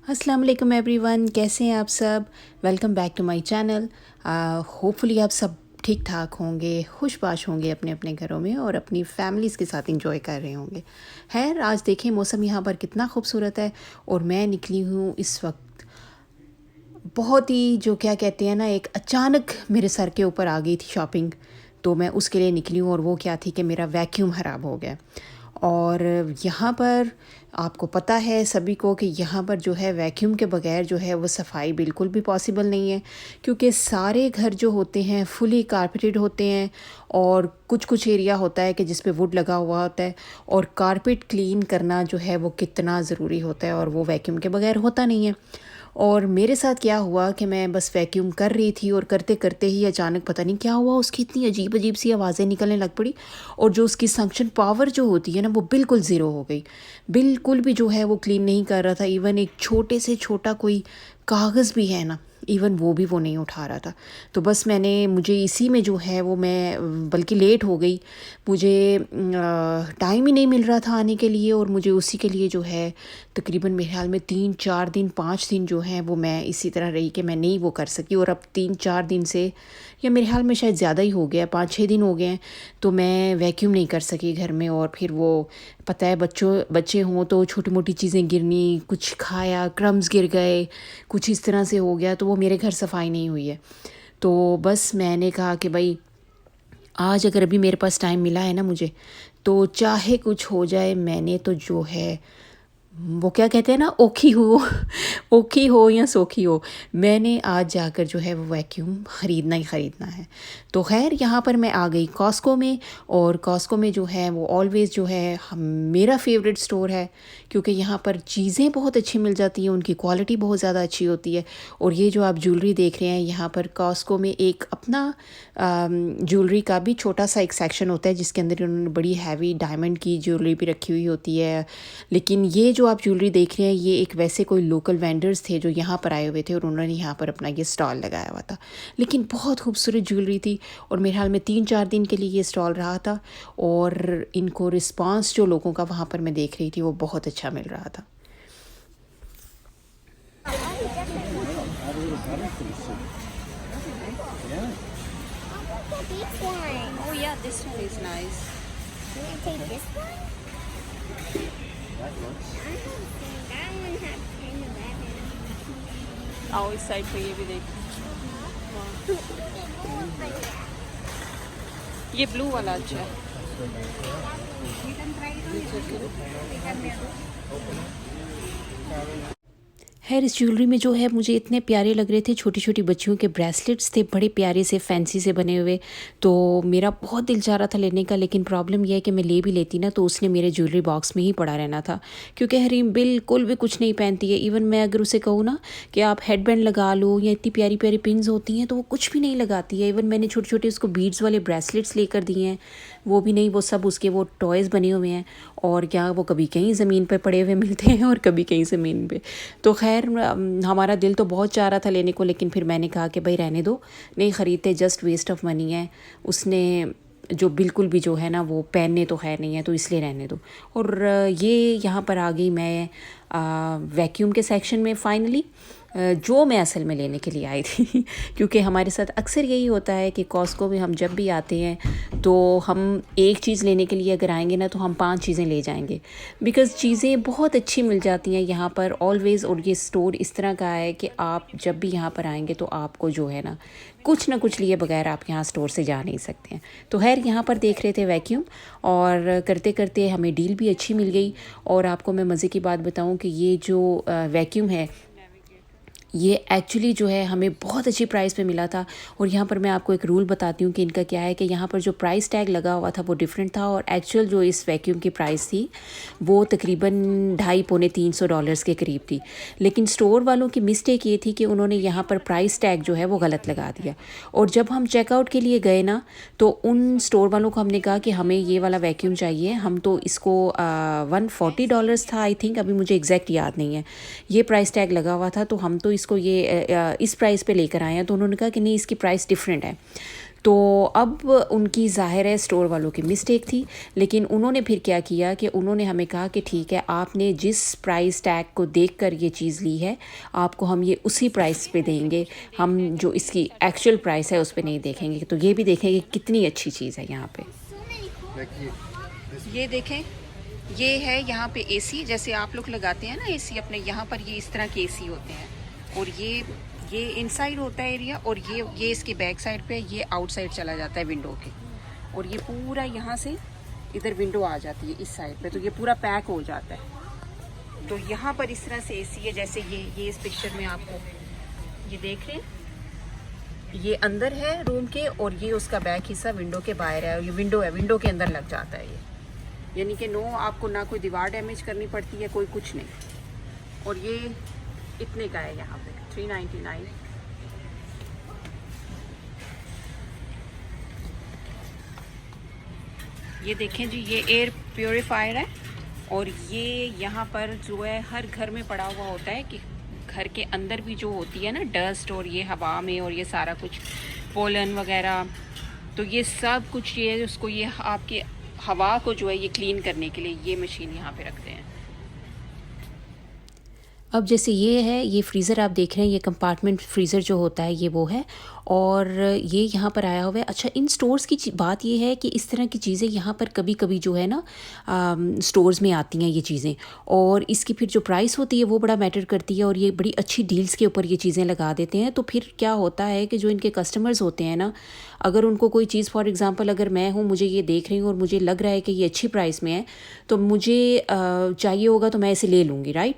अस्सलाम वालेकुम एवरीवन, कैसे हैं आप सब। Welcome back to my channel. Hopefully आप सब ठीक ठाक होंगे, खुशबाश होंगे अपने अपने घरों में और अपनी फैमिलीज़ के साथ इंजॉय कर रहे होंगे। खैर, आज देखें मौसम यहाँ पर कितना खूबसूरत है और मैं निकली हूँ इस वक्त। बहुत ही जो क्या कहते हैं ना, एक अचानक मेरे सर के ऊपर आ गई थी शॉपिंग। तो मैं उसके लिए निकली हूँ और वो क्या थी कि मेरा वैक्यूम ख़राब हो गया। और यहाँ पर आपको पता है सभी को कि यहाँ पर जो है वैक्यूम के बगैर जो है वो सफाई बिल्कुल भी पॉसिबल नहीं है, क्योंकि सारे घर जो होते हैं फुली कारपेटेड होते हैं और कुछ कुछ एरिया होता है कि जिस पे वुड लगा हुआ होता है। और कारपेट क्लीन करना जो है वो कितना ज़रूरी होता है और वो वैक्यूम के बगैर होता नहीं है। और मेरे साथ क्या हुआ कि मैं बस वैक्यूम कर रही थी और करते करते ही अचानक पता नहीं क्या हुआ, उसकी इतनी अजीब अजीब सी आवाज़ें निकलने लग पड़ी। और जो उसकी संक्शन पावर जो होती है ना, वो बिल्कुल ज़ीरो हो गई। बिल्कुल भी जो है वो क्लीन नहीं कर रहा था। इवन एक छोटे से छोटा कोई कागज़ भी है ना, इवन वो भी वो नहीं उठा रहा था। तो बस मुझे इसी में जो है वो मैं बल्कि लेट हो गई। मुझे टाइम ही नहीं मिल रहा था आने के लिए और मुझे उसी के लिए जो है तकरीबन मेरे ख्याल में 3-4 दिन 5 दिन जो हैं वो मैं इसी तरह रही कि मैं नहीं वो कर सकी। और अब 3-4 दिन से, या मेरे ख्याल में शायद ज़्यादा ही हो गया, 5-6 दिन हो गए हैं, तो मैं वैक्यूम नहीं कर सकी घर में। और फिर वो पता है बच्चे हों तो छोटी मोटी चीज़ें गिरनी, कुछ खाया क्रम्स गिर गए, कुछ इस तरह से हो गया, तो वो मेरे घर सफाई नहीं हुई है। तो बस मैंने कहा कि भाई आज अगर अभी मेरे पास टाइम मिला है ना मुझे, तो चाहे कुछ हो जाए मैंने तो जो है वो क्या कहते हैं ना, ओखी हो ओखी हो या सोखी हो, मैंने आज जाकर जो है वो वैक्यूम ख़रीदना ही ख़रीदना है। तो खैर यहाँ पर मैं आ गई कॉस्को में। और कॉस्को में जो है वो ऑलवेज़ जो है मेरा फेवरेट स्टोर है, क्योंकि यहाँ पर चीज़ें बहुत अच्छी मिल जाती हैं, उनकी क्वालिटी बहुत ज़्यादा अच्छी होती है। और ये जो आप ज्वेलरी देख रहे हैं यहाँ पर कॉस्को में, एक अपना ज्वेलरी का भी छोटा सा एक सेक्शन होता है जिसके अंदर उन्होंने बड़ी हैवी डायमंड की ज्वेलरी भी रखी हुई होती है। लेकिन ये जो आप ज्वेलरी देख रहे हैं ये एक वैसे कोई लोकल वेंडर्स थे जो यहाँ पर आए हुए थे और उन्होंने यहाँ पर अपना ये स्टॉल लगाया हुआ था। लेकिन बहुत खूबसूरत ज्वेलरी थी और मेरे ख्याल में 3-4 दिन के लिए ये स्टॉल रहा था। और इनको रिस्पांस जो लोगों का वहाँ पर मैं देख रही थी वो बहुत अच्छा मिल रहा था। This one. Oh yeah, this one is nice. Can I take this one? I don't think that one has kind of that. आओ इस साइड पे ये भी देखो। ये ब्लू वाला अच्छा है। You can try it on. खैर, इस ज्वेलरी में जो है मुझे इतने प्यारे लग रहे थे, छोटी छोटी बच्चियों के ब्रेसलेट्स थे बड़े प्यारे से फैंसी से बने हुए। तो मेरा बहुत दिल चाह रहा था लेने का, लेकिन प्रॉब्लम यह है कि मैं ले भी लेती ना तो उसने मेरे ज्वेलरी बॉक्स में ही पड़ा रहना था, क्योंकि हरीम बिल्कुल भी कुछ नहीं पहनती है। इवन मैं अगर उसे कहूँ ना कि आप हेड बैंड लगा लो, या इतनी प्यारी प्यारी पिन्स होती हैं, तो वो कुछ भी नहीं लगाती है। इवन मैंने छोटे छोटे उसको बीड्स वाले ब्रेसलेट्स लेकर दिए हैं, वो भी नहीं, वो सब उसके वो टॉयज़ बने हुए हैं। और क्या वो कभी कहीं ज़मीन पर पड़े हुए मिलते हैं और कभी कहीं ज़मीन पे। तो खैर हमारा दिल तो बहुत चाह रहा था लेने को, लेकिन फिर मैंने कहा कि भाई रहने दो, नहीं ख़रीदते, जस्ट वेस्ट ऑफ मनी है। उसने जो बिल्कुल भी जो है ना वो पहनने तो है नहीं है, तो इसलिए रहने दो। और ये यहाँ पर आ गई मैं वैक्यूम के सेक्शन में फाइनली, जो मैं असल में लेने के लिए आई थी क्योंकि हमारे साथ अक्सर यही होता है कि कॉस्को में हम जब भी आते हैं तो हम एक चीज़ लेने के लिए अगर आएंगे ना तो हम 5 चीज़ें ले जाएंगे, बिकॉज़ चीज़ें बहुत अच्छी मिल जाती हैं यहाँ पर ऑलवेज़। और ये स्टोर इस तरह का है कि आप जब भी यहाँ पर आएंगे तो आपको जो है ना कुछ लिए बगैर आप यहाँ स्टोर से जा नहीं सकते हैं। तो खैर यहाँ पर देख रहे थे वैक्यूम, और करते करते हमें डील भी अच्छी मिल गई। और आपको मैं मज़े की बात बताऊँ कि ये जो वैक्यूम है ये एक्चुअली जो है हमें बहुत अच्छी प्राइस पे मिला था। और यहाँ पर मैं आपको एक रूल बताती हूँ कि इनका क्या है कि यहाँ पर जो प्राइस टैग लगा हुआ था वो डिफरेंट था, और एक्चुअल जो इस वैक्यूम की प्राइस थी वो तकरीबन 250-300 डॉलर्स के करीब थी। लेकिन स्टोर वालों की मिस्टेक ये थी कि उन्होंने यहाँ पर प्राइस टैग जो है वो गलत लगा दिया। और जब हम चेकआउट के लिए गए ना तो उन स्टोर वालों को हमने कहा कि हमें ये वाला वैक्यूम चाहिए, हम तो इसको $140 था आई थिंक, अभी मुझे एग्जैक्ट याद नहीं है, ये प्राइस टैग लगा हुआ था, तो हम तो इसको ये इस प्राइस पे लेकर आए हैं। तो उन्होंने कहा कि नहीं, इसकी प्राइस डिफरेंट है। तो अब उनकी ज़ाहिर है स्टोर वालों की मिस्टेक थी, लेकिन उन्होंने फिर क्या किया कि उन्होंने हमें कहा कि ठीक है, आपने जिस प्राइस टैग को देखकर ये चीज़ ली है, आपको हम ये उसी प्राइस पे देंगे, हम जो इसकी एक्चुअल प्राइस है उस पे नहीं देखेंगे। तो ये भी देखेंगे कितनी अच्छी चीज़ है यहाँ पे। ये देखें, ये है यहाँ पे एसी, जैसे आप लोग लगाते हैं ना एसी अपने यहाँ पर, ये इस तरह के एसी होते हैं। और ये इनसाइड होता है एरिया, और ये इसके बैक साइड पे, ये आउटसाइड चला जाता है विंडो के। और ये पूरा यहाँ से इधर विंडो आ जाती है इस साइड पे, तो ये पूरा पैक हो जाता है। तो यहाँ पर इस तरह से एसी है, जैसे ये इस पिक्चर में आपको ये देख रहे हैं, ये अंदर है रूम के, और ये उसका बैक हिस्सा विंडो के बाहर है। ये विंडो है, विंडो के अंदर लग जाता है ये, यानी कि नो आपको ना कोई दीवार डैमेज करनी पड़ती है, कोई कुछ नहीं। और ये इतने का है यहाँ पे 399। ये देखें जी, ये एयर प्योरीफायर है, और ये यहाँ पर जो है हर घर में पड़ा हुआ होता है कि घर के अंदर भी जो होती है ना डस्ट, और ये हवा में, और ये सारा कुछ पोलन वगैरह, तो ये सब कुछ ये उसको ये आपके हवा को जो है ये क्लीन करने के लिए ये मशीन यहाँ पे रखते हैं। अब जैसे ये है, ये फ्रीज़र आप देख रहे हैं, ये कंपार्टमेंट फ्रीज़र जो होता है ये वो है, और ये यहाँ पर आया हुआ है। अच्छा, इन स्टोर्स की बात ये है कि इस तरह की चीज़ें यहाँ पर कभी कभी जो है ना स्टोर्स में आती हैं ये चीज़ें, और इसकी फिर जो प्राइस होती है वो बड़ा मैटर करती है, और ये बड़ी अच्छी डील्स के ऊपर ये चीज़ें लगा देते हैं। तो फिर क्या होता है कि जो इनके कस्टमर्स होते हैं ना, अगर उनको कोई चीज़, फॉर एग्ज़ाम्पल अगर मैं हूँ, मुझे ये देख रही हूँ और मुझे लग रहा है कि ये अच्छी प्राइस में है, तो मुझे चाहिए होगा तो मैं इसे ले लूँगी, राइट।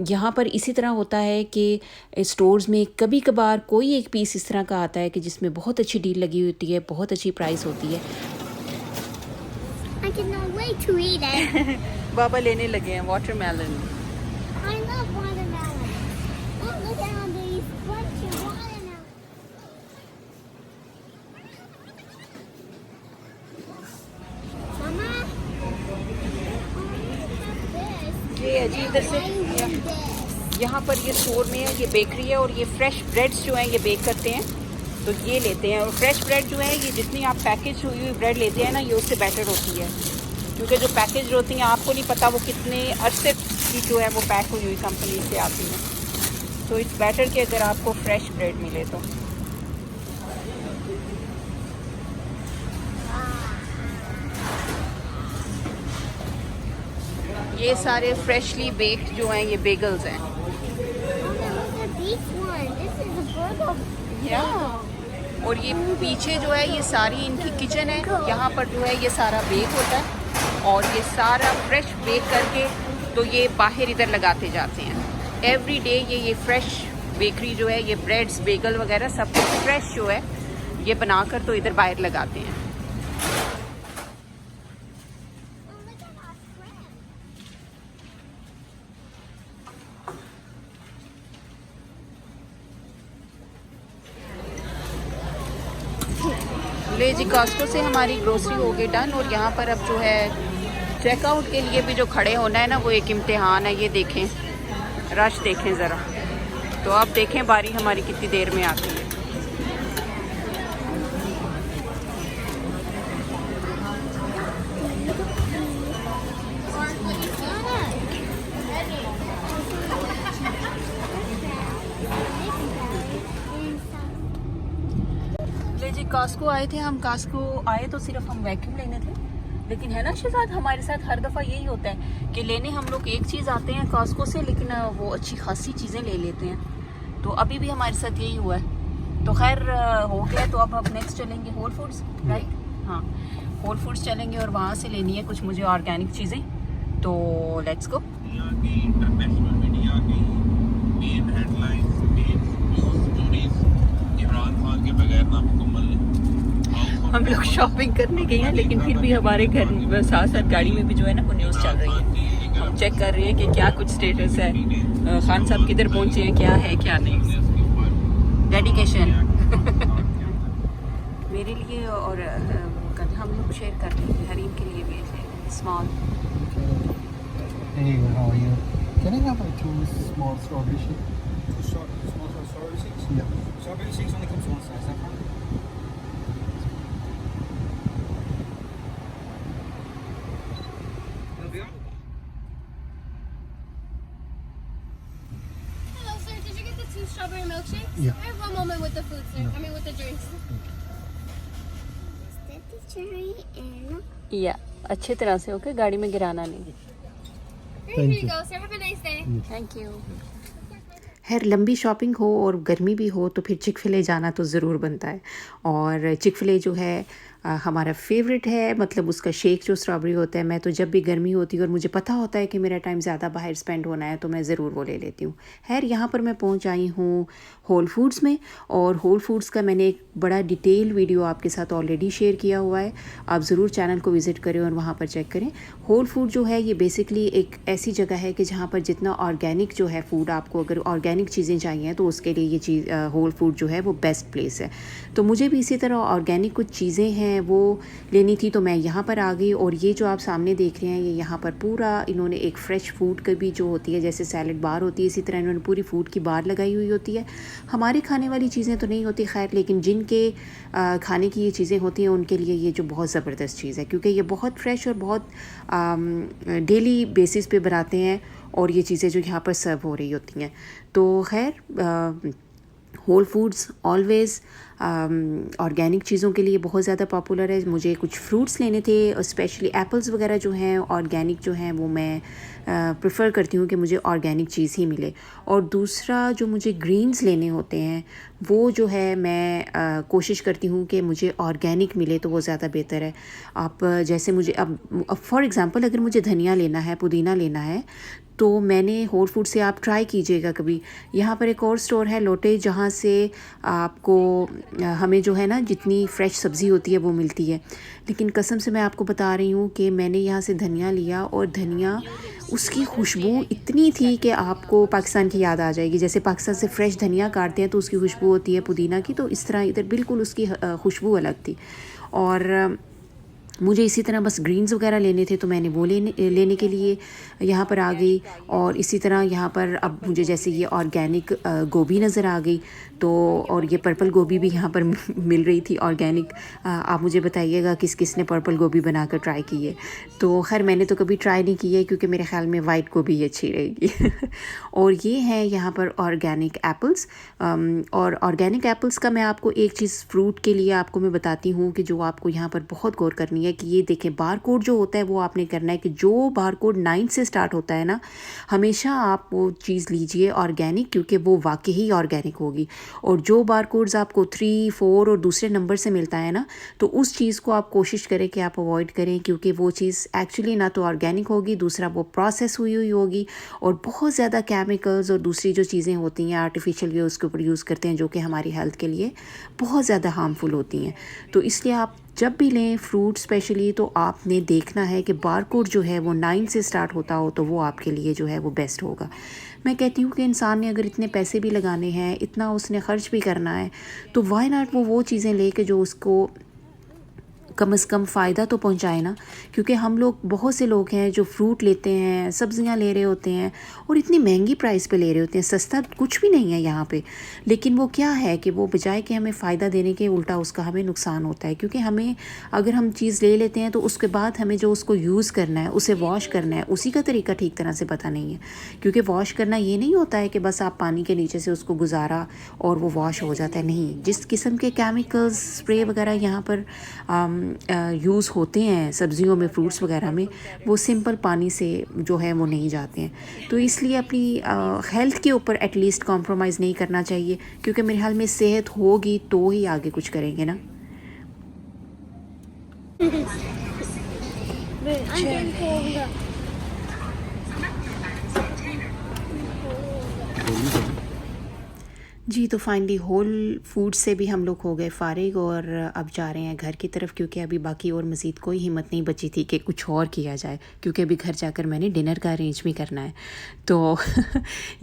यहाँ पर इसी तरह होता है कि स्टोर्स में कभी कभार कोई एक पीस इस तरह का आता है कि जिसमें बहुत अच्छी डील लगी होती है, बहुत अच्छी प्राइस होती है। I cannot wait to eat it. बाबा लेने लगे हैं watermelon. I love watermelon. Oh, look at all these bunch of watermelon. Mama, ये है जी, इधर से यहाँ पर ये स्टोर में है, ये बेकरी है, और ये फ्रेश ब्रेड्स जो हैं ये बेक करते हैं, तो ये लेते हैं। और फ्रेश ब्रेड जो है, ये जितनी आप पैकेज हुई हुई ब्रेड लेते हैं ना, ये उससे बेटर होती है, क्योंकि जो पैकेज होती हैं आपको नहीं पता वो कितने अरसे की जो है वो पैक हुई हुई कंपनी से आती है। तो इट्स बेटर कि अगर आपको फ्रेश ब्रेड मिले तो। ये सारे फ्रेशली बेक्ड जो हैं ये बेगल्स हैं। this one. This is a burger. Yeah. और ये पीछे जो है ये सारी इनकी किचन है, यहाँ पर जो है ये सारा बेक होता है, और ये सारा फ्रेश बेक करके तो ये बाहर इधर लगाते जाते हैं एवरी डे। ये फ्रेश बेकरी जो है, ये ब्रेड्स बेगल वगैरह सब कुछ फ्रेश जो है ये बनाकर तो इधर बाहर लगाते हैं। ले जी, कॉस्को से हमारी ग्रोसरी हो गई डन, और यहाँ पर अब जो है चेकआउट के लिए भी जो खड़े होना है ना, वो एक इम्तिहान है। ये देखें, रश देखें ज़रा, तो अब देखें बारी हमारी कितनी देर में आती है। ले जी, कॉस्को आए थे हम। कॉस्को आए तो सिर्फ हम वैक्यूम लेने थे, लेकिन है ना शहजाद, हमारे साथ हर दफ़ा यही होता है कि लेने हम लोग एक चीज़ आते हैं कॉस्को से, लेकिन वो अच्छी खासी चीज़ें ले लेते हैं। तो अभी भी हमारे साथ यही हुआ है। तो खैर हो गया, तो अब हम नेक्स्ट चलेंगे होल फूड्स, राइट। हाँ, होल फूड्स चलेंगे और वहाँ से लेनी है कुछ मुझे ऑर्गेनिक चीज़ें। तो लेट्स गो। इंटरनेशनल मीडिया की main headlines, main news stories Imran Khan के बगैर नामुकम्मल है। हम लोग शॉपिंग करने गए हैं, लेकिन फिर भी हमारे घर साथ साथ गाड़ी में भी जो है ना वो न्यूज़ चल रही है। हम चेक कर रहे हैं कि क्या कुछ स्टेटस है, खान साहब किधर पहुँचे हैं, क्या है क्या नहीं। डेडिकेशन मेरे लिए, और हम लोग शेयर कर रहे हैं, हरीम के लिए भी small. Hey, how are you? Can I have like 2 small strawberry shakes? Small strawberry seeds? Yeah. Strawberry seeds only comes one size, that one? the strawberry milkshakes? Yeah. All right, one moment with the food, sir. No. I mean, with the drinks. Set the tray in. या अच्छे तरह से okay, गाड़ी में गिराना नहीं। Here Thank you you. go, sir. Have a nice day. Thank you. खैर लंबी शॉपिंग हो और गर्मी भी हो तो फिर चिक-फिले जाना तो ज़रूर बनता है। और चिक-फिले जो है हमारा फेवरेट है, मतलब उसका शेक जो स्ट्रॉबेरी होता है, मैं तो जब भी गर्मी होती है और मुझे पता होता है कि मेरा टाइम ज़्यादा बाहर स्पेंड होना है तो मैं ज़रूर वो ले लेती हूँ। खैर यहाँ पर मैं पहुँच आई हूँ होल फूड्स में, और होल फूड्स का मैंने एक बड़ा डिटेल वीडियो आपके साथ ऑलरेडी शेयर किया हुआ है। आप ज़रूर चैनल को विज़िट करें और वहाँ पर चेक करें। होल फूड जो है ये बेसिकली एक ऐसी जगह है कि जहाँ पर जितना ऑर्गेनिक जो है फूड, आपको अगर ऑर्गेनिक चीज़ें चाहिए तो उसके लिए ये चीज़ होल फूड जो है वो बेस्ट प्लेस है। तो मुझे भी इसी तरह ऑर्गेनिक कुछ चीज़ें हैं वो लेनी थी, तो मैं यहाँ पर आ गई। और ये जो आप सामने देख रहे हैं, ये यहाँ पर पूरा इन्होंने एक फ़्रेश फूड का भी जो होती है, जैसे सैलड बार होती है, इसी तरह इन्होंने पूरी फूड की बार लगाई हुई होती है। हमारे खाने वाली चीज़ें तो नहीं होती खैर, लेकिन जिनके खाने की ये चीज़ें होती हैं उनके लिए ये जो बहुत ज़बरदस्त चीज़ है, क्योंकि ये बहुत फ्रेश और बहुत डेली बेसिस पे बनाते हैं और ये चीज़ें जो यहाँ पर सर्व हो रही होती हैं। तो खैर होल फूड्स ऑलवेज़ ऑर्गेनिक चीज़ों के लिए बहुत ज़्यादा पॉपुलर है। मुझे कुछ फ्रूट्स लेने थे, स्पेशली एप्पल्स वगैरह जो हैं ऑर्गेनिक जो हैं वो मैं प्रेफर करती हूँ कि मुझे ऑर्गेनिक चीज़ ही मिले। और दूसरा जो मुझे ग्रीन्स लेने होते हैं वो जो है मैं कोशिश करती हूँ कि मुझे ऑर्गेनिक मिले तो वो ज़्यादा बेहतर है। आप जैसे मुझे अब फॉर एग्ज़ाम्पल अगर मुझे धनिया लेना है, पुदीना लेना है, तो मैंने होल फूड से आप ट्राई कीजिएगा कभी। यहाँ पर एक और स्टोर है लोटे, जहाँ से आपको हमें जो है ना जितनी फ़्रेश सब्ज़ी होती है वो मिलती है। लेकिन कसम से मैं आपको बता रही हूँ कि मैंने यहाँ से धनिया लिया और धनिया उसकी खुशबू इतनी थी कि आपको पाकिस्तान की याद आ जाएगी। जैसे पाकिस्तान से फ़्रेश धनिया काटते हैं तो उसकी खुशबू होती है पुदीना की, तो इस तरह इधर बिल्कुल उसकी खुशबू अलग थी। और मुझे इसी तरह बस ग्रीन्स वगैरह लेने थे तो मैंने वो लेने के लिए यहाँ पर आ गई। और इसी तरह यहाँ पर अब मुझे जैसे ये ऑर्गेनिक गोभी नज़र आ गई, तो और ये पर्पल गोभी भी यहाँ पर मिल रही थी ऑर्गेनिक। आप मुझे बताइएगा किस किस ने पर्पल गोभी बनाकर ट्राई की है। तो खैर मैंने तो कभी ट्राई नहीं की है, क्योंकि मेरे ख़्याल में वाइट गोभी अच्छी रहेगी। और ये है यहाँ पर ऑर्गेनिक एप्पल्स। और ऑर्गेनिक एप्पल्स का मैं आपको एक चीज़ फ्रूट के लिए आपको मैं बताती हूँ कि जो आपको यहाँ पर बहुत गौर करनी है कि ये देखें बार कोड जो होता है वो आपने करना है कि जो बार कोड 9 से स्टार्ट होता है ना, हमेशा आप वो चीज़ लीजिए ऑर्गेनिक, क्योंकि वो वाकई ही ऑर्गेनिक होगी। और जो बार कोड्स आपको 3, 4 और दूसरे नंबर से मिलता है ना, तो उस चीज़ को आप कोशिश करें कि आप अवॉइड करें, क्योंकि वो चीज़ एक्चुअली ना तो ऑर्गेनिक होगी, दूसरा वो प्रोसेस हुई होगी और बहुत ज़्यादा केमिकल्स और दूसरी जो चीज़ें होती हैं आर्टिफिशियल भी उसके ऊपर यूज़ करते हैं, जो कि हमारी हेल्थ के लिए बहुत ज़्यादा हार्मफुल होती हैं। तो इसलिए आप जब भी लें फ्रूट स्पेशली, तो आपने देखना है कि बार कोड जो है वो 9 से स्टार्ट होता हो, तो वो आपके लिए जो है वो बेस्ट होगा। मैं कहती हूँ कि इंसान ने अगर इतने पैसे भी लगाने हैं, इतना उसने ख़र्च भी करना है, तो वाई नॉट वो चीज़ें ले के जो उसको कम से कम फ़ायदा तो पहुंचाए ना। क्योंकि हम लोग बहुत से लोग हैं जो फ्रूट लेते हैं, सब्जियां ले रहे होते हैं और इतनी महंगी प्राइस पे ले रहे होते हैं, सस्ता कुछ भी नहीं है यहाँ पे। लेकिन वो क्या है कि वो बजाय कि हमें फ़ायदा देने के उल्टा उसका हमें नुकसान होता है। क्योंकि हमें अगर हम चीज़ ले लेते हैं तो उसके बाद हमें जो उसको यूज़ करना है, उसे वॉश करना है, उसी का तरीका ठीक तरह से पता नहीं है। क्योंकि वॉश करना ये नहीं होता है कि बस आप पानी के नीचे से उसको गुजारा और वो वॉश हो जाता है, नहीं। जिस किस्म के केमिकल्स स्प्रे वगैरह यहाँ पर यूज़ होते हैं सब्जियों में, फ्रूट्स वगैरह में, वो सिंपल पानी से जो है वो नहीं जाते हैं। तो इसलिए अपनी हेल्थ के ऊपर एटलीस्ट कॉम्प्रोमाइज़ नहीं करना चाहिए, क्योंकि मेरे ख्याल में सेहत होगी तो ही आगे कुछ करेंगे ना। जी, तो फाइनली होल फूड से भी हम लोग हो गए फ़ारिग और अब जा रहे हैं घर की तरफ, क्योंकि अभी बाकी और मज़ीद कोई हिम्मत नहीं बची थी कि कुछ और किया जाए, क्योंकि अभी घर जाकर मैंने डिनर का अरेंज भी करना है। तो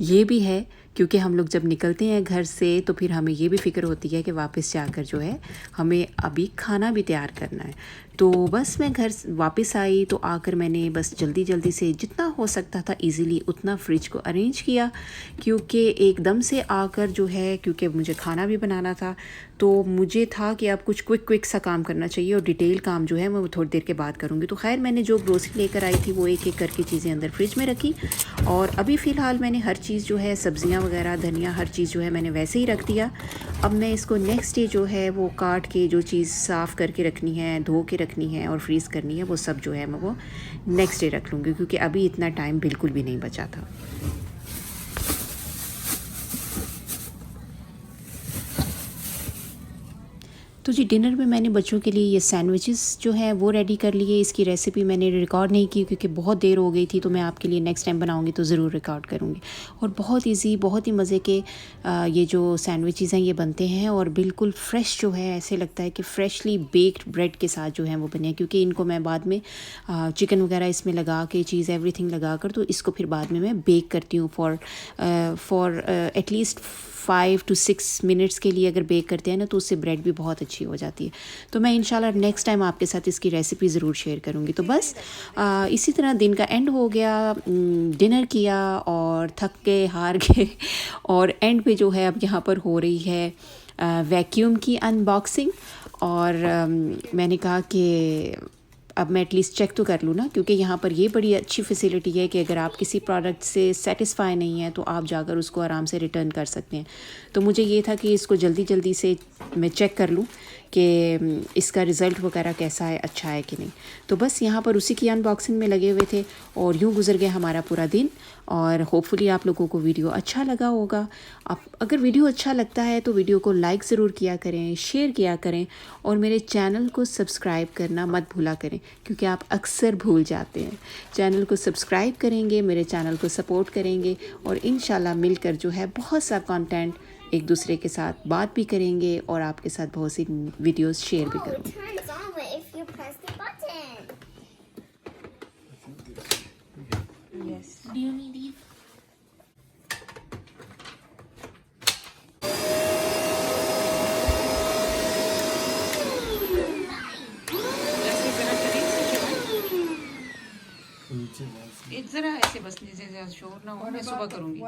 ये भी है, क्योंकि हम लोग जब निकलते हैं घर से तो फिर हमें ये भी फ़िक्र होती है कि वापस जाकर जो है हमें अभी खाना भी तैयार करना है। तो बस मैं घर वापस आई तो आकर मैंने बस जल्दी जल्दी से जितना हो सकता था इजीली उतना फ्रिज को अरेंज किया, क्योंकि एकदम से आकर जो है है क्योंकि मुझे खाना भी बनाना था, तो मुझे था कि अब कुछ क्विक सा काम करना चाहिए और डिटेल काम जो है मैं वो थोड़ी देर के बाद करूँगी। तो खैर मैंने जो ग्रोसरी लेकर आई थी वो एक एक करके चीज़ें अंदर फ्रिज में रखी, और अभी फ़िलहाल मैंने हर चीज़ जो है सब्ज़ियाँ वगैरह धनिया हर चीज़ जो है मैंने वैसे ही रख दिया। अब मैं इसको नेक्स्ट डे जो है वो काट के जो चीज़ साफ़ करके रखनी है, धो के रखनी है और फ्रीज़ करनी है, वो सब जो है मैं वो नेक्स्ट डे रख लूँगी, क्योंकि अभी इतना टाइम बिल्कुल भी नहीं बचा था। तो जी डिनर में मैंने बच्चों के लिए ये सैंडविचेस जो है वो रेडी कर लिए। इसकी रेसिपी मैंने रिकॉर्ड नहीं की क्योंकि बहुत देर हो गई थी, तो मैं आपके लिए नेक्स्ट टाइम बनाऊंगी तो ज़रूर रिकॉर्ड करूंगी। और बहुत इजी, बहुत ही मज़े के ये जो सैंडविचेस हैं ये बनते हैं, और बिल्कुल फ्रेश जो है, ऐसे लगता है कि फ्रेशली बेक्ड ब्रेड के साथ जो है वो बने हैं, क्योंकि इनको मैं बाद में चिकन वगैरह इसमें लगा के चीज़ एवरीथिंग लगा कर, तो इसको फिर बाद में मैं बेक करती हूँ फॉर एटलीस्ट 5 to 6 मिनट्स के लिए अगर बेक करते हैं ना, तो उससे ब्रेड भी बहुत अच्छी हो जाती है। तो मैं इंशाल्लाह नेक्स्ट टाइम आपके साथ इसकी रेसिपी ज़रूर शेयर करूँगी। तो बस इसी तरह दिन का एंड हो गया, डिनर किया और थक के हार गए, और एंड पे जो है अब यहाँ पर हो रही है वैक्यूम की अनबॉक्सिंग। और मैंने कहा कि अब मैं एटलीस्ट चेक तो कर लूँ ना, क्योंकि यहाँ पर ये बड़ी अच्छी फैसिलिटी है कि अगर आप किसी प्रोडक्ट से सेटिस्फाई नहीं है तो आप जाकर उसको आराम से रिटर्न कर सकते हैं। तो मुझे ये था कि इसको जल्दी से मैं चेक कर लूँ कि इसका रिज़ल्ट वगैरह कैसा है, अच्छा है कि नहीं। तो बस यहाँ पर उसी की अनबॉक्सिंग में लगे हुए थे, और यूँ गुजर गया हमारा पूरा दिन। और होपफुली आप लोगों को वीडियो अच्छा लगा होगा। आप अगर वीडियो अच्छा लगता है तो वीडियो को लाइक ज़रूर किया करें, शेयर किया करें, और मेरे चैनल को सब्सक्राइब करना मत भूला करें, क्योंकि आप अक्सर भूल जाते हैं। चैनल को सब्सक्राइब करेंगे, मेरे चैनल को सपोर्ट करेंगे, और इंशाल्लाह मिलकर जो है बहुत सा कंटेंट एक दूसरे के साथ बात भी करेंगे, और आपके साथ बहुत सी वीडियोस शेयर भी Oh, it करूँगी। turns on if you press the button. Yes. Do you need it? ज़रा ऐसे बस शोर ना हो, मैं सुबह करूँगी।